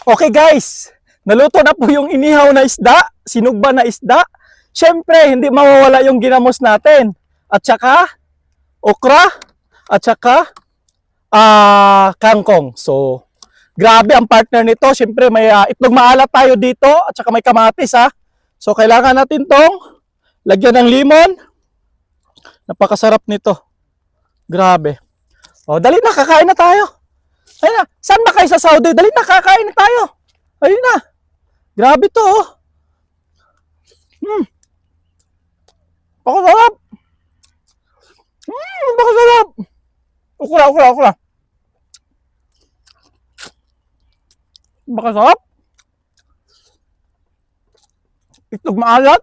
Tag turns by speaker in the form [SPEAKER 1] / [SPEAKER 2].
[SPEAKER 1] Okay guys, naluto na po yung inihaw na isda, sinugba na isda. Siyempre, hindi mawawala yung ginamos natin. At saka, okra, at saka, kangkong. So, grabe ang partner nito. Siyempre, may itlog maalat tayo dito, at saka may kamatis ha. So, kailangan natin tong lagyan ng limon. Napakasarap nito. Grabe. O, dali na, kakain na tayo. Ayun na, saan ba kayo sa Saudi? Dali na, kakain na tayo. Ayun na. Grabe to, oh. Pakasarap. Pakasarap. Ukra. Pakasarap. Itlog maalat.